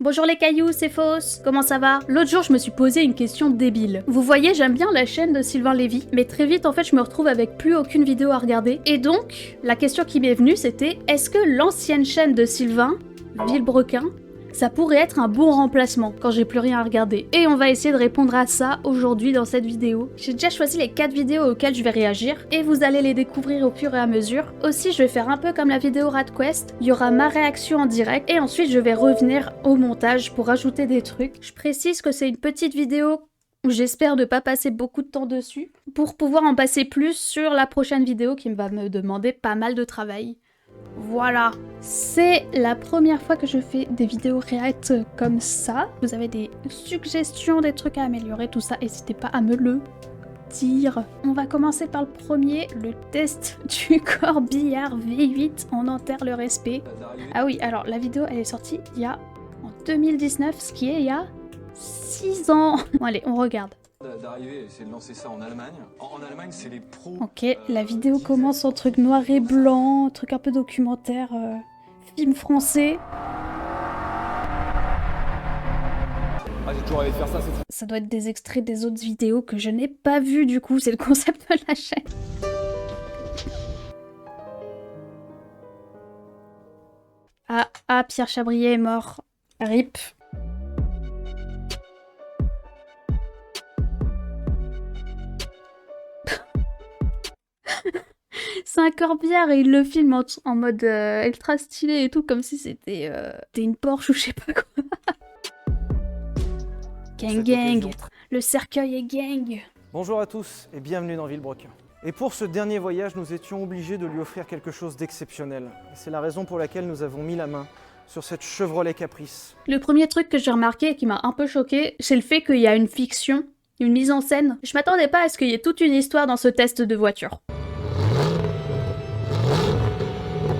Bonjour les cailloux, c'est Fausse. Comment ça va? L'autre jour, je me suis posé une question débile. Vous voyez, j'aime bien la chaîne de Sylvain Lévy, mais très vite, en fait, je me retrouve avec plus aucune vidéo à regarder. Et donc, la question qui m'est venue, c'était est-ce que l'ancienne chaîne de Sylvain, Villebrequin, ça pourrait être un bon remplacement quand j'ai plus rien à regarder? Et on va essayer de répondre à ça aujourd'hui dans cette vidéo. J'ai déjà choisi les 4 vidéos auxquelles je vais réagir et vous allez les découvrir au fur et à mesure. Aussi, je vais faire un peu comme la vidéo RadQuest. Il y aura ma réaction en direct et ensuite je vais revenir au montage pour ajouter des trucs. Je précise que c'est une petite vidéo où j'espère ne pas passer beaucoup de temps dessus pour pouvoir en passer plus sur la prochaine vidéo qui va me demander pas mal de travail. Voilà, c'est la première fois que je fais des vidéos react comme ça. Vous avez des suggestions, des trucs à améliorer, tout ça, n'hésitez pas à me le dire. On va commencer par le premier, le test du corbillard V8, on enterre le respect. Ah oui, alors la vidéo elle est sortie il y a en 2019, ce qui est il y a 6 ans. Bon allez, on regarde. D'arriver et essayer de lancer ça en Allemagne. En Allemagne, c'est les pros. Ok, la vidéo commence en truc noir et blanc, truc un peu documentaire, film français. Ah, j'ai toujours rêvé de faire ça, c'est Ça doit être des extraits des autres vidéos que je n'ai pas vues du coup, c'est le concept de la chaîne. Ah, Pierre Chabrier est mort. RIP. C'est un corbillard et il le filme en mode ultra stylé et tout, comme si c'était une Porsche ou je sais pas quoi. Gang gang, le cercueil est gang. Bonjour à tous et bienvenue dans Villebrequin. Et pour ce dernier voyage, nous étions obligés de lui offrir quelque chose d'exceptionnel. C'est la raison pour laquelle nous avons mis la main sur cette Chevrolet Caprice. Le premier truc que j'ai remarqué et qui m'a un peu choqué, c'est le fait qu'il y a une fiction, une mise en scène. Je m'attendais pas à ce qu'il y ait toute une histoire dans ce test de voiture.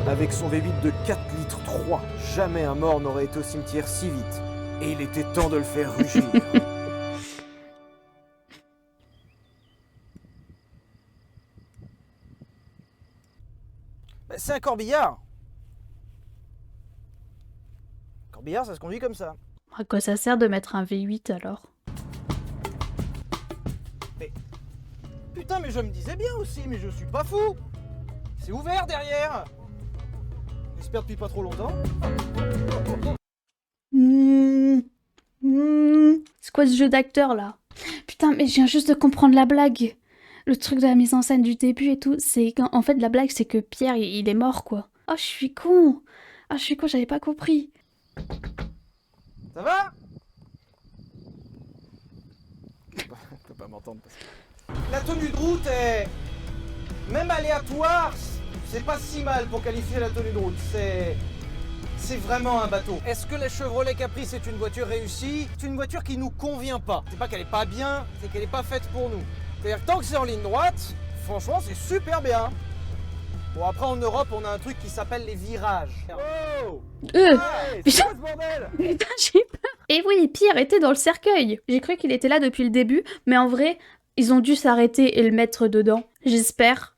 Avec son V8 de 4 litres 3, jamais un mort n'aurait été au cimetière si vite. Et il était temps de le faire rugir. C'est un corbillard. Corbillard, ça se conduit comme ça. À quoi ça sert de mettre un V8 alors? Mais putain, mais je me disais bien aussi, mais je suis pas fou. C'est ouvert derrière. J'espère depuis pas trop longtemps. C'est quoi ce jeu d'acteur là? Putain, mais je viens juste de comprendre la blague. Le truc de la mise en scène du début et tout, c'est qu'en fait la blague c'est que Pierre il est mort quoi. Oh je suis con. Ah je suis con, j'avais pas compris. Ça va? Tu peux pas m'entendre parce que... La tenue de route est... Même aléatoire, c'est pas si mal pour qualifier la tenue de route. C'est vraiment un bateau. Est-ce que la Chevrolet Caprice est une voiture réussie? C'est une voiture qui nous convient pas. C'est pas qu'elle est pas bien, c'est qu'elle est pas faite pour nous. C'est-à-dire que tant que c'est en ligne droite, franchement c'est super bien. Bon après en Europe on a un truc qui s'appelle les virages. Oh Hey, c'est quoi ce bordel? Putain, j'ai peur. Et oui, Pierre était dans le cercueil. J'ai cru qu'il était là depuis le début, mais en vrai, ils ont dû s'arrêter et le mettre dedans. J'espère.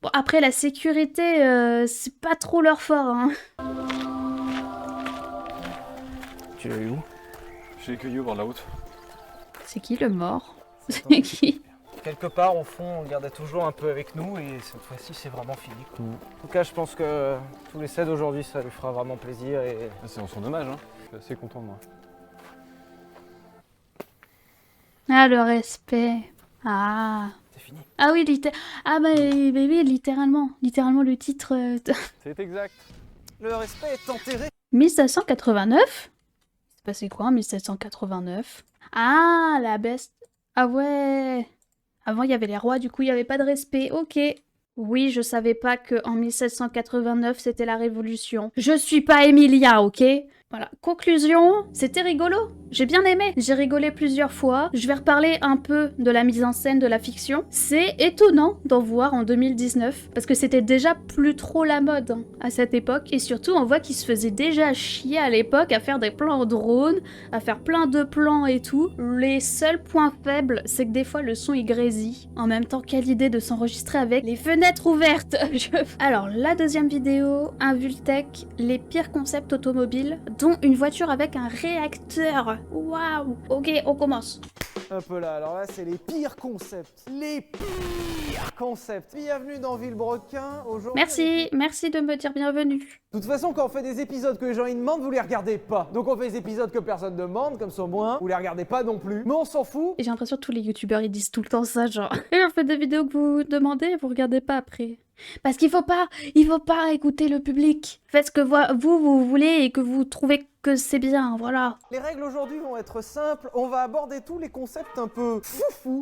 Bon, après, la sécurité, c'est pas trop leur fort, hein. Tu l'as eu où? J'ai cueilli au bord de la route. C'est qui le mort? C'est qui? Quelque part au fond on gardait toujours un peu avec nous et cette fois-ci c'est vraiment fini quoi. En tout cas je pense que tous les 7 d'aujourd'hui ça lui fera vraiment plaisir et... C'est en son hommage, hein. Je suis assez content de moi. Ah, le respect. Ah. C'est fini. Ah oui, ah bah oui, littéralement. Littéralement le titre... C'est exact. Le respect est enterré. 1789? C'est passé quoi en 1789? Ah, la best... Ah ouais. Avant, il y avait les rois, du coup, il n'y avait pas de respect. Ok. Oui, je savais pas qu'en 1789, c'était la Révolution. Je suis pas Emilia, ok? Voilà. Conclusion, c'était rigolo. J'ai bien aimé, j'ai rigolé plusieurs fois. Je vais reparler un peu de la mise en scène de la fiction. C'est étonnant d'en voir en 2019, parce que c'était déjà plus trop la mode hein, à cette époque. Et surtout, on voit qu'ils se faisaient déjà chier à l'époque à faire des plans en drone, à faire plein de plans et tout. Les seuls points faibles, c'est que des fois le son il grésille. En même temps, quelle idée de s'enregistrer avec les fenêtres ouvertes. Alors, la deuxième vidéo, un Vultec, les pires concepts automobiles, dont une voiture avec un réacteur. Waouh. Ok, on commence. Un peu là, alors là c'est les pires concepts. Les pires concepts. Bienvenue dans Villebrequin. Aujourd'hui. Merci de me dire bienvenue. De toute façon, quand on fait des épisodes que les gens ils demandent, vous les regardez pas. Donc on fait des épisodes que personne ne demande, comme ça au moins, vous les regardez pas non plus. Mais on s'en fout. Et j'ai l'impression que tous les youtubeurs ils disent tout le temps ça, genre on fait des vidéos que vous demandez et vous regardez pas après. Parce qu'il faut pas écouter le public. Faites ce que vous voulez et que vous trouvez que c'est bien, voilà. Les règles aujourd'hui vont être simples. On va aborder tous les concepts un peu foufou,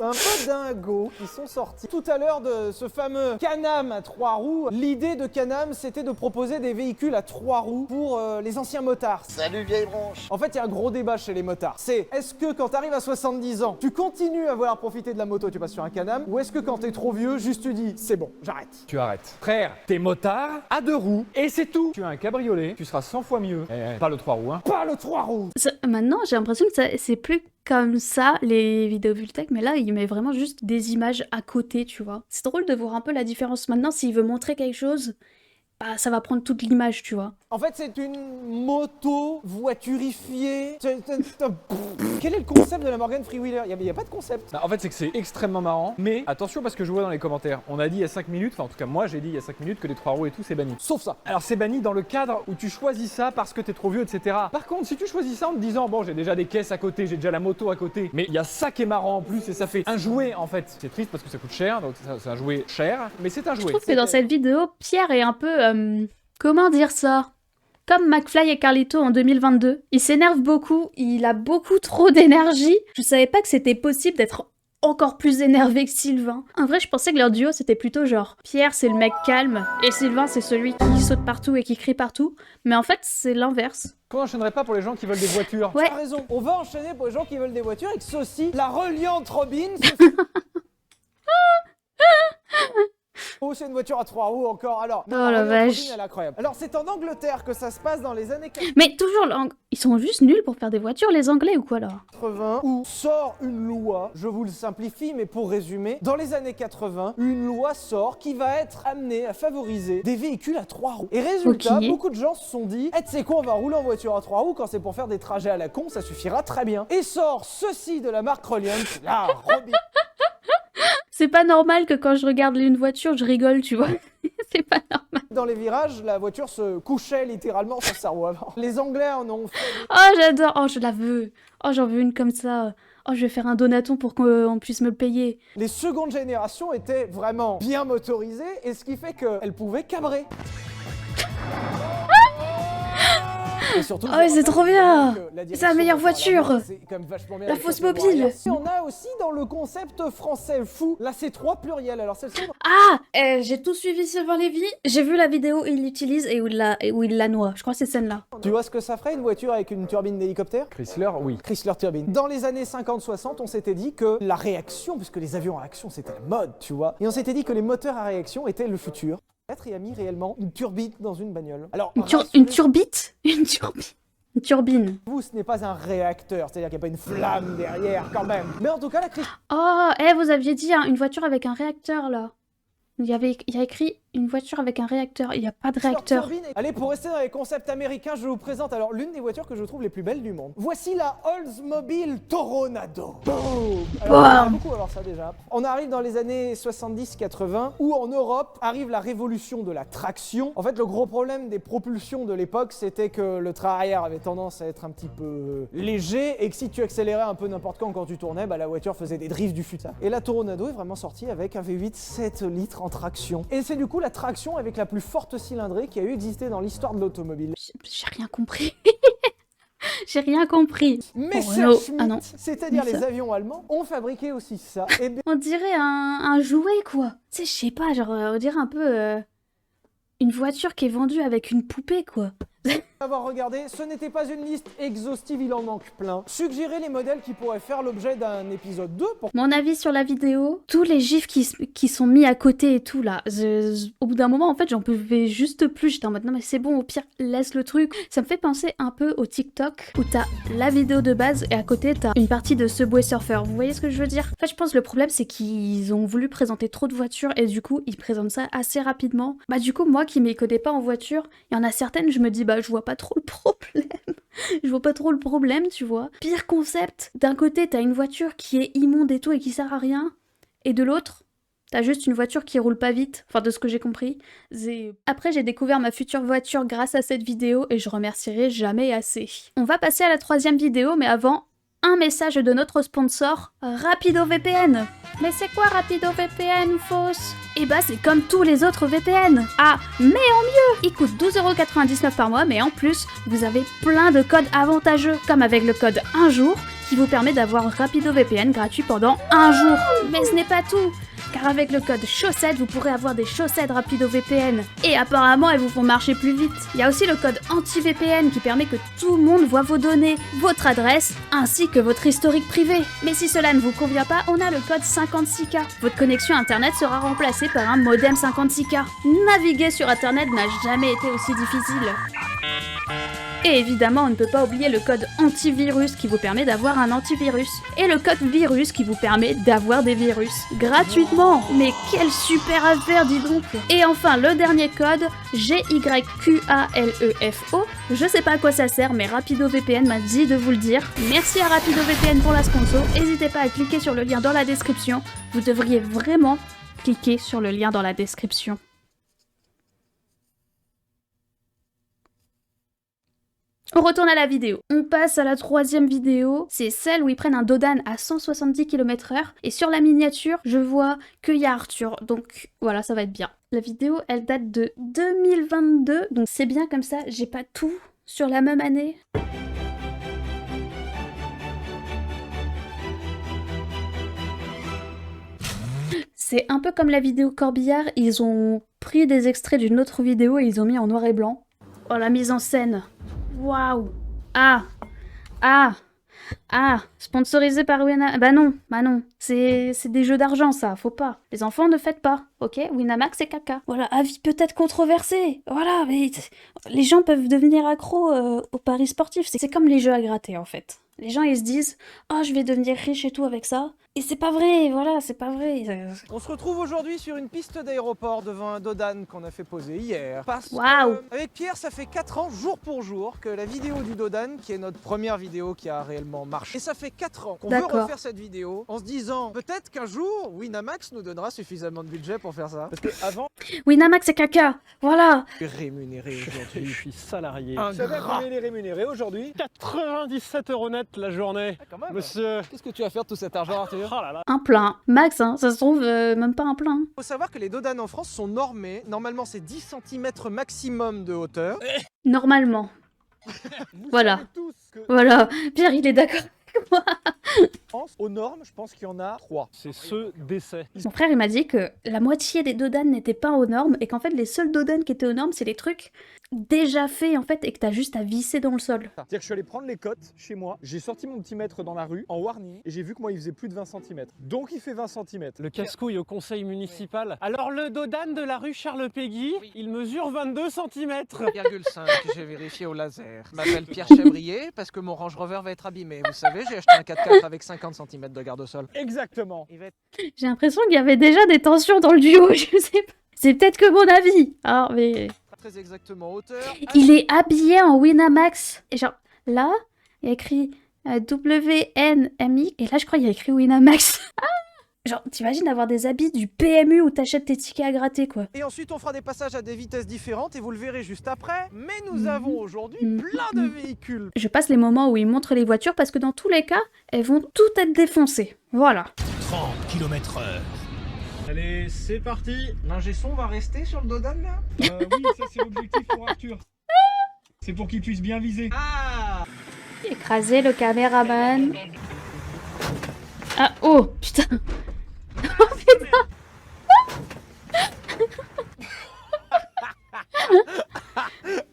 un peu dingos qui sont sortis. Tout à l'heure de ce fameux Can-Am à 3 roues, l'idée de Can-Am c'était de proposer des véhicules à 3 roues pour les anciens motards. Salut vieille branche. En fait, il y a un gros débat chez les motards. C'est est-ce que quand t'arrives à 70 ans, tu continues à vouloir profiter de la moto, tu passes sur un Can-Am, ou est-ce que quand t'es trop vieux, juste tu dis c'est bon, j'arrête. Tu arrêtes. Frère, t'es motard à 2 roues et c'est tout. Tu as un cabriolet, tu seras 100 fois mieux. Pas le 3 roues, hein. Pas le 3 roues. Maintenant, j'ai l'impression que c'est plus comme ça, les vidéos Vultec, mais là, il met vraiment juste des images à côté, tu vois. C'est drôle de voir un peu la différence. Maintenant, s'il veut montrer quelque chose, bah, ça va prendre toute l'image, tu vois. En fait, c'est une moto voiturifiée. Quel est le concept de la Morgan Freewheeler? Il n'y a pas de concept. Bah, en fait, c'est que c'est extrêmement marrant. Mais attention parce que je vois dans les commentaires, on a dit il y a 5 minutes, enfin en tout cas moi j'ai dit il y a 5 minutes que les 3 roues et tout c'est banni. Sauf ça. Alors c'est banni dans le cadre où tu choisis ça parce que t'es trop vieux, etc. Par contre, si tu choisis ça en te disant bon j'ai déjà des caisses à côté, j'ai déjà la moto à côté, mais il y a ça qui est marrant en plus et ça fait un jouet en fait. C'est triste parce que ça coûte cher, donc c'est un jouet cher, mais c'est un jouet. Je trouve que dans cette vidéo, Pierre est un peu... comment dire ça? Comme McFly et Carlito en 2022. Il s'énerve beaucoup, il a beaucoup trop d'énergie. Je savais pas que c'était possible d'être encore plus énervé que Sylvain. En vrai, je pensais que leur duo, c'était plutôt genre Pierre, c'est le mec calme, et Sylvain, c'est celui qui saute partout et qui crie partout. Mais en fait, c'est l'inverse. Pourquoi on enchaînerait pas pour les gens qui veulent des voitures? Ouais. Tu as raison. On va enchaîner pour les gens qui veulent des voitures avec ceci, la reliante Robin. Oh, c'est une voiture à 3 roues encore. Alors, oh la vache. Robin, elle est incroyable. Alors, c'est en Angleterre que ça se passe dans les années 80. Mais toujours, ils sont juste nuls pour faire des voitures, les Anglais, ou quoi, là? Où sort une loi, je vous le simplifie, mais pour résumer, dans les années 80, une loi sort qui va être amenée à favoriser des véhicules à 3 roues. Et résultat, beaucoup de gens se sont dit, tu sais quoi, on va rouler en voiture à 3 roues, quand c'est pour faire des trajets à la con, ça suffira très bien. Et sort ceci de la marque Reliant, la Robin. C'est pas normal que quand je regarde une voiture, je rigole, tu vois. C'est pas normal. Dans les virages, la voiture se couchait littéralement sur sa roue avant. Les Anglais en ont fait... Oh, j'adore. Oh, je la veux. Oh, j'en veux une comme ça. Oh, je vais faire un donaton pour qu'on puisse me le payer. Les secondes générations étaient vraiment bien motorisées, et ce qui fait qu'elles pouvaient cabrer. Et surtout, oh, c'est trop bien. C'est la meilleure voiture. La fausse mobile. On a aussi dans le concept français fou la C3 pluriel. Alors celle-ci. Ah, j'ai tout suivi Sylvain Lévy. J'ai vu la vidéo où il l'utilise et où il la noie. Je crois que c'est celle-là. Tu vois ce que ça ferait une voiture avec une turbine d'hélicoptère? Chrysler, oui. Chrysler turbine. Dans les années 50-60, on s'était dit que la réaction, puisque les avions à réaction c'était la mode, tu vois, et on s'était dit que les moteurs à réaction étaient le futur. Et a mis réellement une turbine dans une bagnole. Alors, une turbite? Une turbine. Vous, ce n'est pas un réacteur, c'est-à-dire qu'il n'y a pas une flamme derrière quand même. Mais en tout cas, la crise... Oh, vous aviez dit hein, une voiture avec un réacteur, là. Il y a écrit une voiture avec un réacteur. Il n'y a pas de réacteur. Allez, pour rester dans les concepts américains, je vous présente alors l'une des voitures que je trouve les plus belles du monde. Voici la Oldsmobile Toronado. Boom. Alors, on a beaucoup alors ça déjà. On arrive dans les années 70-80 où en Europe arrive la révolution de la traction. En fait, le gros problème des propulsions de l'époque, c'était que le train arrière avait tendance à être un petit peu léger et que si tu accélérais un peu n'importe quand tu tournais, bah, la voiture faisait des drifts du futur. Et la Toronado est vraiment sortie avec un V8 7 litres en traction. Et c'est du coup la traction avec la plus forte cylindrée qui a eu existé dans l'histoire de l'automobile. J'ai rien compris. J'ai rien compris. Messerschmitt, c'est-à-dire les avions allemands, ont fabriqué aussi ça. Et on dirait un jouet, quoi. Tu sais, je sais pas, genre, on dirait un peu une voiture qui est vendue avec une poupée, quoi. Avoir regardé, ce n'était pas une liste exhaustive, il en manque plein. Suggérez les modèles qui pourraient faire l'objet d'un épisode 2 pour... Mon avis sur la vidéo, tous les gifs qui sont mis à côté et tout là, au bout d'un moment en fait j'en pouvais juste plus, j'étais en mode non mais c'est bon, au pire laisse le truc. Ça me fait penser un peu au TikTok où t'as la vidéo de base et à côté t'as une partie de Subway Surfer, vous voyez ce que je veux dire? En fait je pense que le problème c'est qu'ils ont voulu présenter trop de voitures et du coup ils présentent ça assez rapidement. Bah du coup moi qui m'y connais pas en voiture, il y en a certaines je me dis bah je vois pas trop le problème. Je vois pas trop le problème, tu vois. Pire concept, d'un côté t'as une voiture qui est immonde et tout et qui sert à rien, et de l'autre, t'as juste une voiture qui roule pas vite, enfin de ce que j'ai compris. Après j'ai découvert ma future voiture grâce à cette vidéo et je remercierai jamais assez. On va passer à la troisième vidéo, mais avant, un message de notre sponsor, RapidoVPN. Mais c'est quoi RapidoVPN, Fausse? Eh bah c'est comme tous les autres VPN. Ah, mais en mieux. Il coûte 12,99€ par mois, mais en plus, vous avez plein de codes avantageux, comme avec le code 1 jour, qui vous permet d'avoir RapidoVPN gratuit pendant 1 jour. Mais ce n'est pas tout, car avec le code chaussettes, vous pourrez avoir des chaussettes RapidoVPN. Et apparemment, elles vous font marcher plus vite. Il y a aussi le code anti-VPN qui permet que tout le monde voit vos données, votre adresse, ainsi que votre historique privé. Mais si cela ne vous convient pas, on a le code 56K. Votre connexion internet sera remplacée par un modem 56K. Naviguer sur internet n'a jamais été aussi difficile. Et évidemment, on ne peut pas oublier le code antivirus qui vous permet d'avoir un antivirus. Et le code virus qui vous permet d'avoir des virus. Gratuitement. Mais quelle super affaire, dis donc. Et enfin, le dernier code, GYQALEFO. Je sais pas à quoi ça sert, mais RapidoVPN m'a dit de vous le dire. Merci à RapidoVPN pour la sponsor. N'hésitez pas à cliquer sur le lien dans la description. Vous devriez vraiment cliquer sur le lien dans la description. On retourne à la vidéo. On passe à la troisième vidéo. C'est celle où ils prennent un Dodan à 170 km/h. Et sur la miniature, je vois qu'il y a Arthur. Donc voilà, ça va être bien. La vidéo, elle date de 2022. Donc c'est bien comme ça, j'ai pas tout sur la même année. C'est un peu comme la vidéo Corbillard. Ils ont pris des extraits d'une autre vidéo et ils ont mis en noir et blanc. Oh, la mise en scène. Waouh! Ah! Sponsorisé par Winamax. Bah non. C'est des jeux d'argent, ça, faut pas. Les enfants, ne faites pas, ok? Winamax, c'est caca. Voilà, avis peut-être controversé. Voilà, mais les gens peuvent devenir accros aux paris sportifs. C'est comme les jeux à gratter, en fait. Les gens, ils se disent « Oh, je vais devenir riche et tout avec ça. » Et c'est pas vrai, voilà, c'est pas vrai. On se retrouve aujourd'hui sur une piste d'aéroport devant un Dodan qu'on a fait poser hier. Parce Waouh. que, avec Pierre, ça fait 4 ans, jour pour jour, que la vidéo du Dodan, qui est notre première vidéo qui a réellement marché. Et ça fait 4 ans qu'on veut refaire cette vidéo en se disant peut-être qu'un jour, Winamax nous donnera suffisamment de budget pour faire ça. Parce que avant, Winamax, c'est caca, voilà. je suis rémunéré aujourd'hui. Je suis salarié. Un Vous savez gras. combien il est rémunéré aujourd'hui? 97 € net la journée. Ah, quand même. Monsieur. Qu'est-ce que tu vas faire de tout cet argent, Arthur? Oh là là. Un plein. Max, hein, ça se trouve, même pas un plein. Il faut savoir que les Dodan en France sont normés. Normalement, c'est 10 cm maximum de hauteur. Normalement. Vous Voilà. savez tous que Voilà, Pierre, il est d'accord. en France, aux normes, je pense qu'il y en a 3. C'est ceux d'essai. Mon frère, il m'a dit que la moitié des Dodan n'étaient pas aux normes et qu'en fait, les seuls Dodan qui étaient aux normes, c'est les trucs déjà faits en fait et que t'as juste à visser dans le sol. C'est-à-dire que je suis allé prendre les cotes chez moi, j'ai sorti mon petit mètre dans la rue, en warning, et j'ai vu que moi il faisait plus de 20 cm. Donc il fait 20 cm. Le casse-couille au conseil municipal. Alors le Dodan de la rue Charles Péguy, il mesure 22 cm. 1,5, j'ai vérifié au laser. Je m'appelle Pierre Chabrier parce que mon Range Rover va être abîmé. Vous savez, j'ai acheté un 4x4 avec 50 cm de garde-sol. Exactement. Il va être J'ai l'impression qu'il y avait déjà des tensions dans le duo, je sais pas. C'est peut-être que mon avis. Ah, mais... très exactement hauteur. Il est habillé en Winamax. Et genre, là, il y a écrit WNMI. Et là, je crois qu'il y a écrit Winamax. Genre, t'imagines d'avoir des habits du PMU où t'achètes tes tickets à gratter, quoi. Et ensuite, on fera des passages à des vitesses différentes et vous le verrez juste après. Mais nous avons aujourd'hui plein de véhicules. Je passe les moments où ils montrent les voitures parce que dans tous les cas, elles vont toutes être défoncées. Voilà. 30 km/h. Allez, c'est parti. L'ingé son va rester sur le Dodan là? Oui, ça c'est l'objectif pour Arthur. C'est pour qu'il puisse bien viser. Ah! Écraser le caméraman. Ah, oh, putain. Oh, putain.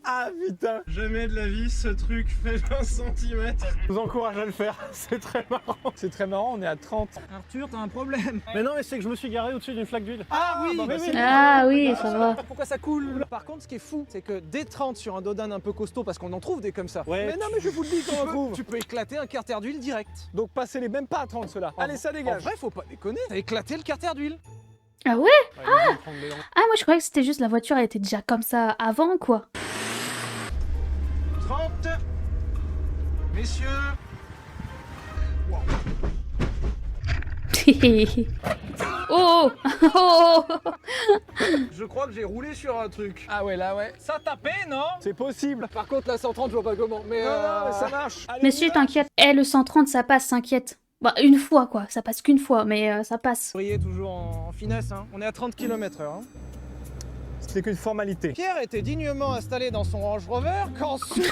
Ah putain, Jamais de la vie, ce truc fait 20 cm. Je vous encourage à le faire, c'est très marrant. C'est très marrant, on est à 30. Arthur, t'as un problème. Mais non, mais c'est que je me suis garé au-dessus d'une flaque d'huile. Ah oui, bah, c'est Ah oui, ça va. Pourquoi ça coule? Par contre, ce qui est fou, c'est que dès 30 sur un Dodan un peu costaud, parce qu'on en trouve des comme ça. Ouais. Mais non, mais je vous le dis qu'on en trouve. Tu peux éclater un carter d'huile direct. Donc passez-les même pas à 30 ceux-là. Allez, ça En dégage. vrai, faut pas déconner. T'as éclaté le carter d'huile. Ah ouais? Ouais, ils vont prendre les dents. Ah moi je croyais que c'était juste la voiture, elle était déjà comme ça avant quoi. 30. Messieurs. Oh oh. Je crois que j'ai roulé sur un truc. Ah ouais, là ouais. Ça tapait, non? C'est possible. Par contre, la 130, je vois pas comment. Mais, Non, non, mais ça marche. Allez, Mais on y si, va. t'inquiète. Eh, le 130, ça passe, t'inquiète. Bah, une fois, quoi. Ça passe qu'une fois, mais ça passe. Briller toujours en finesse, hein. On est à 30 km/h. Hein. C'est qu'une formalité. Pierre était dignement installé dans son Range Rover quand soudain...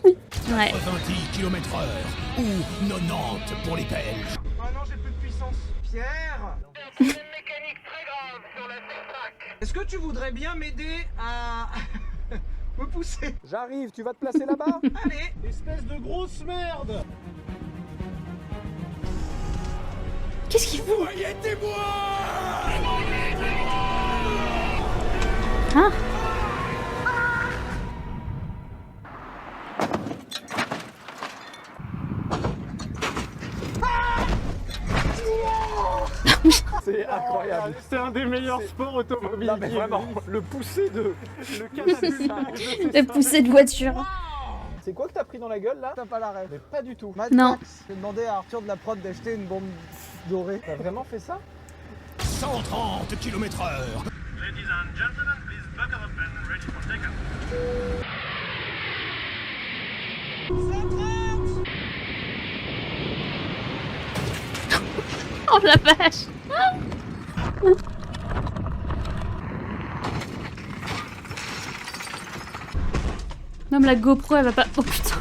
Ouais. 90 km/h ou 90 pour les Belges. Ah non, j'ai plus de puissance. Pierre, Une mécanique très grave sur la track. est-ce que tu voudrais bien m'aider à me pousser? J'arrive, tu vas te placer là-bas. Allez. Espèce de grosse merde. Qu'est-ce qu'il fout? Hein? C'est incroyable. C'est un des meilleurs sports automobiles. Non mais vraiment, le pousser de... Le catapulte. Le poussée de voiture. C'est quoi que t'as pris dans la gueule là? T'as pas la rêve. Mais pas du tout. Mad Non. Max, j'ai demandé à Arthur de la prod d'acheter une bombe dorée. T'as vraiment fait ça? 130 km/h. Ladies and gentlemen, please buckle up and ready for takeoff. Oh la vache! Même la GoPro, elle va pas... Oh putain!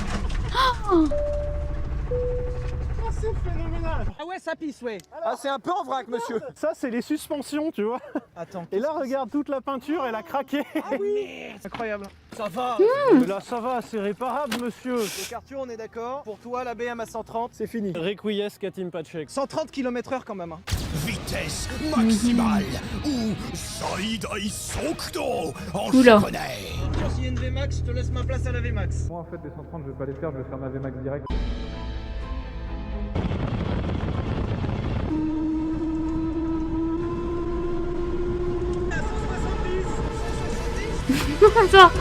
C'est phénoménal. Ah ouais, ça pisse, ouais. Ah c'est un peu en vrac monsieur. Ça, c'est les suspensions, tu vois. Attends. Et là, regarde, toute la peinture, elle a craqué. Ah oui. Incroyable. Ça va. Mais là, ça va, c'est réparable, monsieur. Donc Arthur, on est d'accord. Pour toi, la BM à 130, C'est fini. Requiescat Impatchek. 130 km/h quand même. Hein. Vitesse maximale ou Saïdaï Sokdo en Oula. japonais. Arthur, s'il y a une VMAX, je te laisse ma place à la VMAX. Moi en fait les 130 je vais pas les faire, je vais faire ma VMAX direct. Attends!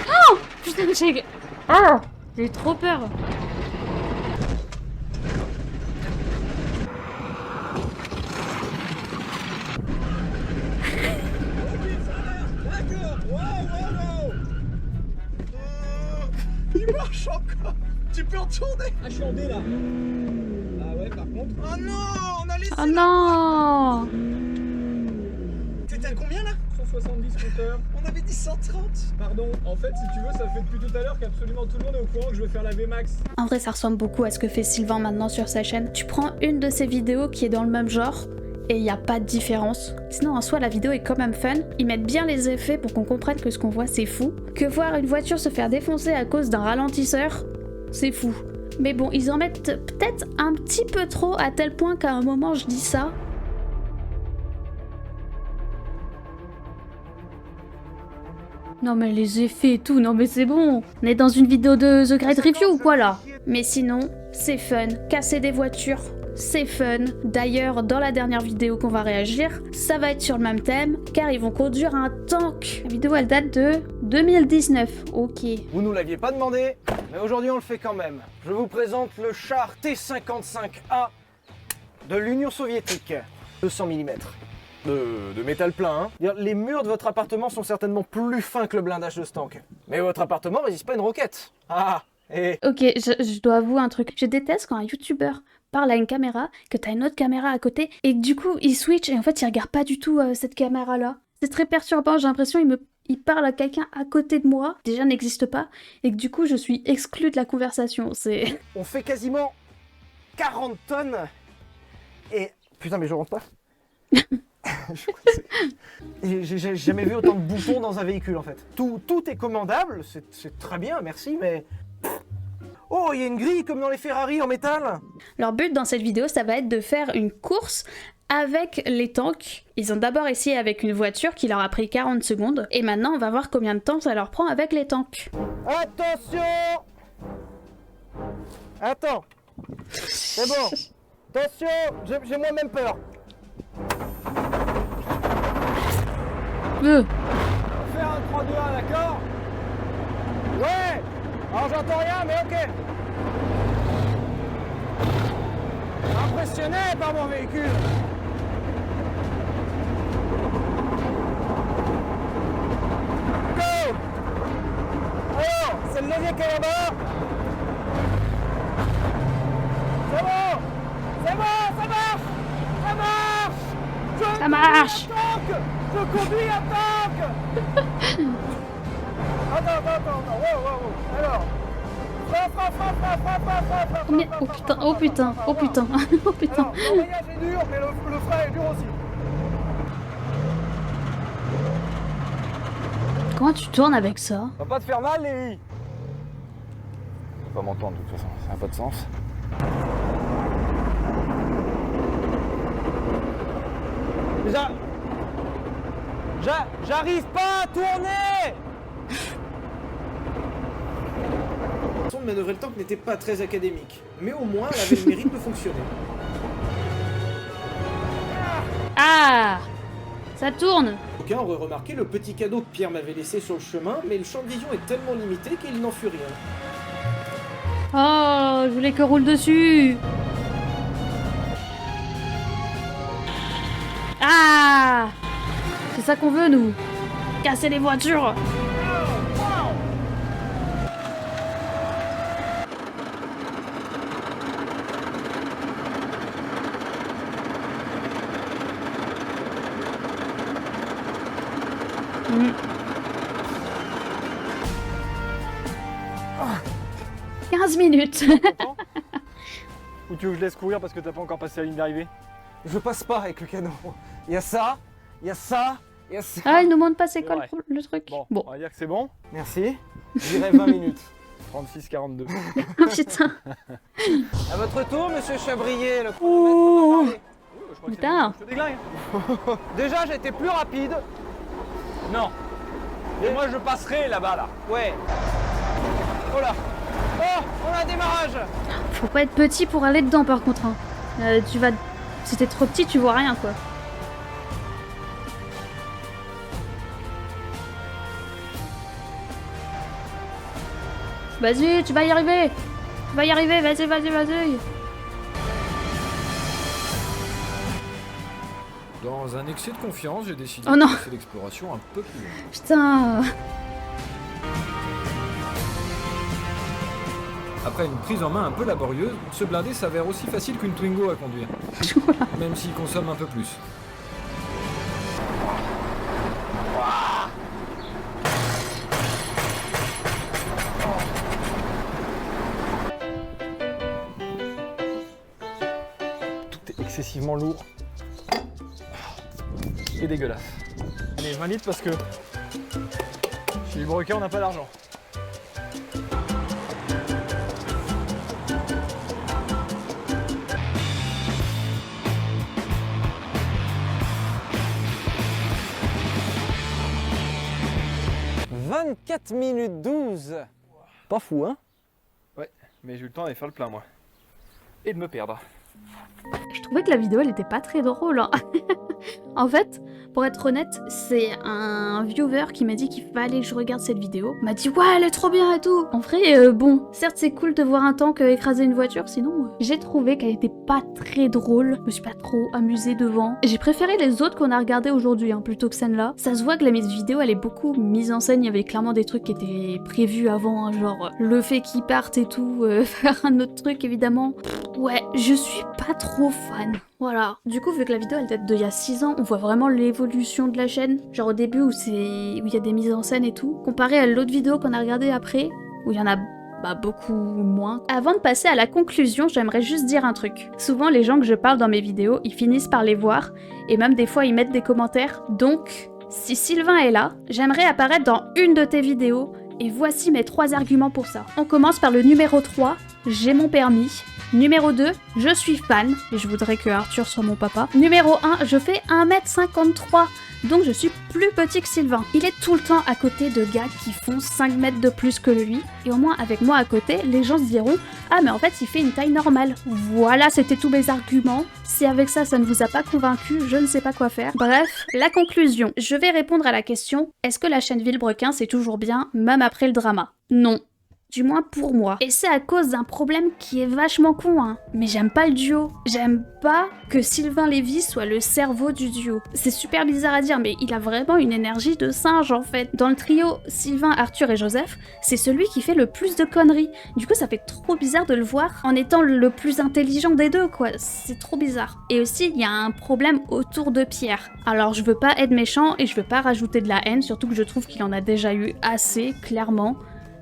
Oh! Putain, j'ai... Oh! J'ai trop peur! D'accord. Wow. Il marche encore. Tu peux en tourner. Ah, je suis en D là. Ah ouais, par contre. Oh non, on a laissé. Oh non! T'étais à combien là? 170 compteurs. On avait dit 130. Pardon, en fait si tu veux ça fait depuis tout à l'heure qu'absolument tout le monde est au courant que je vais faire la VMAX. En vrai, ça ressemble beaucoup à ce que fait Sylvain maintenant sur sa chaîne. Tu prends une de ses vidéos qui est dans le même genre, et il n'y a pas de différence. Sinon, en soi, la vidéo est quand même fun. Ils mettent bien les effets pour qu'on comprenne que ce qu'on voit, c'est fou. Que voir une voiture se faire défoncer à cause d'un ralentisseur, c'est fou. Mais bon, ils en mettent peut-être un petit peu trop, à tel point qu'à un moment, je dis ça. Non mais les effets et tout, non mais c'est bon. On est dans une vidéo de The Great Review ou quoi là? Mais sinon, c'est fun. Casser des voitures, c'est fun. D'ailleurs, dans la dernière vidéo qu'on va réagir, ça va être sur le même thème, car ils vont conduire un tank. La vidéo, elle date de 2019. Ok. Vous nous l'aviez pas demandé, mais aujourd'hui on le fait quand même. Je vous présente le char T-55A de l'Union soviétique. 200 mm. De métal plein, hein. Les murs de votre appartement sont certainement plus fins que le blindage de ce tank. Mais votre appartement résiste pas à une roquette. Ah, et... Ok, je dois avouer un truc. Je déteste quand un youtubeur parle à une caméra, que t'as une autre caméra à côté, et que du coup il switch et en fait il regarde pas du tout cette caméra là. C'est très perturbant, j'ai l'impression il me il parle à quelqu'un à côté de moi, déjà n'existe pas, et que du coup je suis exclue de la conversation. C'est... On fait quasiment 40 tonnes. Et... Putain, mais je rentre pas. J'ai jamais vu autant de boutons dans un véhicule en fait. Tout est commandable, c'est très bien, merci, mais... Oh, il y a une grille comme dans les Ferrari en métal. Leur but dans cette vidéo, ça va être de faire une course avec les tanks. Ils ont d'abord essayé avec une voiture qui leur a pris 40 secondes, et maintenant on va voir combien de temps ça leur prend avec les tanks. Attention! Attends. C'est bon. Attention, j'ai moi-même peur. Faire un 3-2-1, d'accord? Ouais. Alors j'entends rien, mais ok. Impressionné par mon véhicule. Go! Alors, c'est le levier qui est là-bas. C'est bon! C'est bon, ça marche! Ça marche! Ça marche! Je conduis un tank! Attends, wow. Alors, frappe. Mais... Oh putain, oh putain, oh putain, oh putain. Alors, l'embrayage est dur, mais le frein est dur aussi. Comment tu tournes avec ça? Ça va pas te faire mal, Lévi? Tu vas pas m'entendre de toute façon, ça n'a pas de sens. J'arrive pas à tourner! La façon de manœuvrer le tank n'était pas très académique, mais au moins elle avait le mérite de fonctionner. Ah! Ça tourne! Aucun aurait remarqué le petit cadeau que Pierre m'avait laissé sur le chemin, mais le champ de vision est tellement limité qu'il n'en fut rien. Oh, je voulais que roule dessus! Ah! C'est ça qu'on veut, nous! Casser les voitures! Mmh. 15 minutes! Ou tu veux que je laisse courir parce que t'as pas encore passé la ligne d'arrivée? Je passe pas avec le canon. Il y a ça, il y a ça, il y a ça. Ah, il nous montre pas c'est quoi Ouais. le truc. Bon, on va dire que c'est bon. Merci. Je dirais 20 minutes. 36-42. Oh putain! À votre tour, monsieur Chabrier, le Oh. chronomètre va parler. Putain! Je te déglingue. Déjà, j'étais plus rapide. Non. Et moi je passerai là-bas là. Ouais. Oh là. Oh, on a un démarrage. Faut pas être petit pour aller dedans par contre. Hein. Tu vas... Si t'es trop petit, tu vois rien quoi. Vas-y, tu vas y arriver! Tu vas y arriver, vas-y. Dans un excès de confiance, j'ai décidé Oh non. de faire l'exploration un peu plus loin. Putain! Après une prise en main un peu laborieuse, ce blindé s'avère aussi facile qu'une Twingo à conduire. Même s'il consomme un peu plus. Tout est excessivement lourd. C'est dégueulasse. Allez, 20 litres parce que chez les broquets on n'a pas d'argent. « 24 minutes 12. Pas fou, hein? Ouais, mais j'ai eu le temps d'aller faire le plein moi. Et de me perdre. Je trouvais que la vidéo elle était pas très drôle. Hein. En fait, pour être honnête, c'est un viewer qui m'a dit qu'il fallait que je regarde cette vidéo. Il m'a dit ouais elle est trop bien et tout. En vrai, bon, certes c'est cool de voir un tank écraser une voiture, sinon j'ai trouvé qu'elle était pas très drôle. Je me suis pas trop amusée devant. J'ai préféré les autres qu'on a regardé aujourd'hui hein, plutôt que celle-là. Ça se voit que la vidéo elle est beaucoup mise en scène. Il y avait clairement des trucs qui étaient prévus avant, hein, genre le fait qu'ils partent et tout, faire un autre truc évidemment. Ouais, je suis pas trop fan. Voilà. Du coup, vu que la vidéo elle date d'il y a 6 ans, on voit vraiment l'évolution de la chaîne. Genre au début où il y a des mises en scène et tout, comparé à l'autre vidéo qu'on a regardée après, où il y en a beaucoup moins. Avant de passer à la conclusion, j'aimerais juste dire un truc. Souvent, les gens que je parle dans mes vidéos, ils finissent par les voir, et même des fois, ils mettent des commentaires. Donc, si Sylvain est là, j'aimerais apparaître dans une de tes vidéos, et voici mes 3 arguments pour ça. On commence par le numéro 3, j'ai mon permis. Numéro 2, je suis fan, et je voudrais que Arthur soit mon papa. Numéro 1, je fais 1m53, donc je suis plus petit que Sylvain. Il est tout le temps à côté de gars qui font 5 mètres de plus que lui, et au moins avec moi à côté, les gens se diront « Ah mais en fait il fait une taille normale ». Voilà, c'était tous mes arguments. Si avec ça, ça ne vous a pas convaincu, je ne sais pas quoi faire. Bref, la conclusion. Je vais répondre à la question « Est-ce que la chaîne Villebrequin c'est toujours bien, même après le drama ?» Non. Du moins pour moi. Et c'est à cause d'un problème qui est vachement con, hein. Mais j'aime pas le duo. J'aime pas que Sylvain Lévy soit le cerveau du duo. C'est super bizarre à dire, mais il a vraiment une énergie de singe en fait. Dans le trio Sylvain, Arthur et Joseph, c'est celui qui fait le plus de conneries. Du coup, ça fait trop bizarre de le voir en étant le plus intelligent des deux, quoi. C'est trop bizarre. Et aussi, il y a un problème autour de Pierre. Alors, je veux pas être méchant et je veux pas rajouter de la haine, surtout que je trouve qu'il en a déjà eu assez, clairement.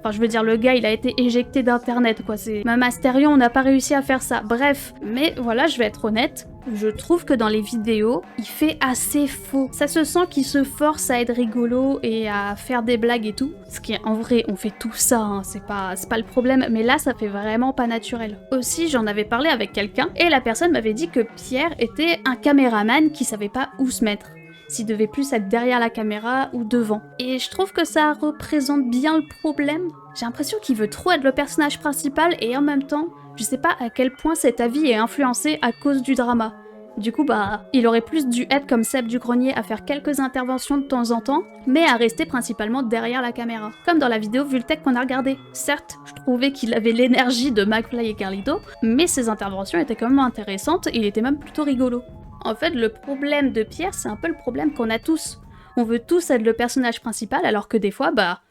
Enfin, je veux dire, le gars, il a été éjecté d'internet, quoi. Même Astérion, on n'a pas réussi à faire ça. Bref, mais voilà, je vais être honnête. Je trouve que dans les vidéos, il fait assez faux. Ça se sent qu'il se force à être rigolo et à faire des blagues et tout. Ce qui est, en vrai, on fait tout ça, hein. C'est pas le problème. Mais là, ça fait vraiment pas naturel. Aussi, j'en avais parlé avec quelqu'un et la personne m'avait dit que Pierre était un caméraman qui savait pas où se mettre. S'il devait plus être derrière la caméra ou devant. Et je trouve que ça représente bien le problème. J'ai l'impression qu'il veut trop être le personnage principal et en même temps, je sais pas à quel point cet avis est influencé à cause du drama. Du coup, il aurait plus dû être comme Seb du Grenier à faire quelques interventions de temps en temps, mais à rester principalement derrière la caméra. Comme dans la vidéo Vultech qu'on a regardée. Certes, je trouvais qu'il avait l'énergie de McFly et Carlito, mais ses interventions étaient quand même intéressantes et il était même plutôt rigolo. En fait, le problème de Pierre, c'est un peu le problème qu'on a tous. On veut tous être le personnage principal, alors que des fois,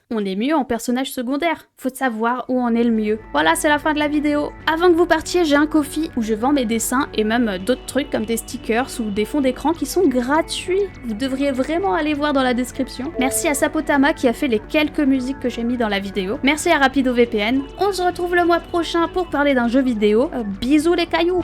on est mieux en personnage secondaire. Faut savoir où on est le mieux. Voilà, c'est la fin de la vidéo. Avant que vous partiez, j'ai un Ko-fi où je vends mes dessins et même d'autres trucs comme des stickers ou des fonds d'écran qui sont gratuits. Vous devriez vraiment aller voir dans la description. Merci à Sapotama qui a fait les quelques musiques que j'ai mis dans la vidéo. Merci à Rapido VPN. On se retrouve le mois prochain pour parler d'un jeu vidéo. Bisous les cailloux!